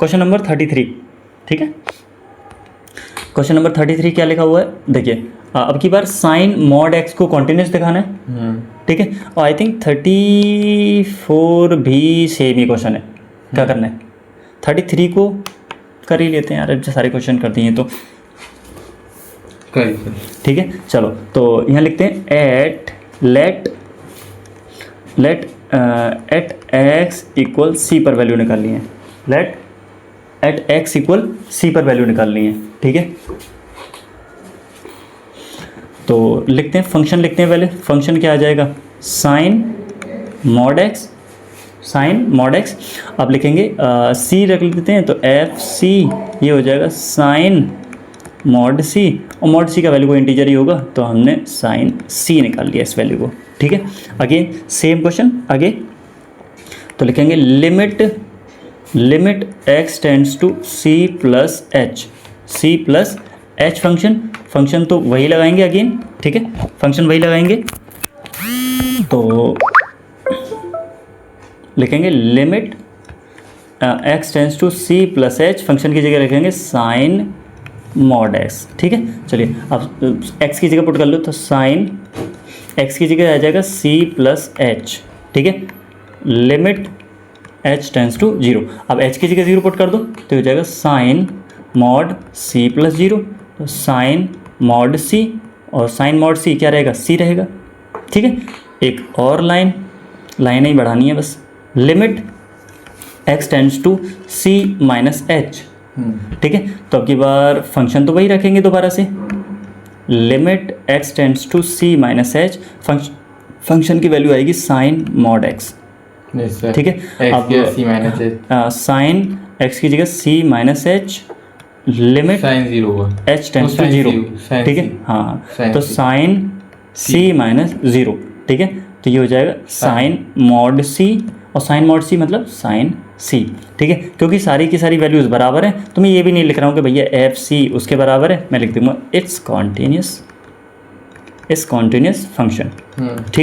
Question number 33, ठीक है। Question number 33 क्या लिखा हुआ है, देखिए अब की बार साइन मॉड एक्स को कॉन्टिन्यूस दिखाना है, ठीक है। और आई थिंक 34 भी सेम ही क्वेश्चन है। क्या करना है, 33 को कर ही लेते हैं यार, जब सारे क्वेश्चन कर दिए तो ठीक है। चलो तो यहाँ लिखते हैं at let at x equal c पर वैल्यू निकालनी है। Let at x equal c पर वैल्यू निकालनी है, ठीक है। तो लिखते हैं फंक्शन, लिखते हैं पहले फंक्शन क्या आ जाएगा, साइन मॉड एक्स। अब लिखेंगे सी रख लेते हैं, तो एफ सी ये हो जाएगा साइन मॉड सी, और मॉड सी का वैल्यू को इंटीजर ही होगा, तो हमने साइन सी निकाल लिया इस वैल्यू को, ठीक है। अगेन सेम क्वेश्चन आगे, तो लिखेंगे limit x tends to c plus h function तो वही लगाएंगे अगेन, ठीक है, फंक्शन वही लगाएंगे। तो लिखेंगे limit x tends to c plus h, function की जगह रखेंगे साइन मॉड एक्स, ठीक है। चलिए अब एक्स की जगह पुट कर लो, तो साइन एक्स की जगह आ जाएगा सी प्लस एच, ठीक है। लिमिट एच टेंड्स टू 0, अब एच की जगह 0 पुट कर दो तो हो जाएगा साइन मॉड सी प्लस 0, तो साइन मॉड सी, और साइन मॉड सी क्या रहेगा, सी रहेगा, ठीक है। एक और लाइन ही बढ़ानी है बस, limit x tends to c minus h, ठीक है। तो अब की बार फंक्शन तो वही रखेंगे दोबारा से, limit x tends to c minus h, function की वैल्यू आएगी साइन मॉड एक्स, ठीक है। अब साइन एक्स की जगह c minus h, limit sine 0 होगा, एच टेंड्स टू 0, ठीक है। हाँ तो साइन सी माइनस 0, ठीक है। तो ये हो जाएगा साइन मॉड सी, और साइन मॉड सी मतलब साइन सी, ठीक है। क्योंकि सारी की सारी वैल्यूज़ बराबर हैं, तो मैं ये भी नहीं लिख रहा हूँ कि भैया एफ सी उसके बराबर है, मैं लिख दूँगा इट्स कॉन्टीन्यूस फंक्शन, ठीक है।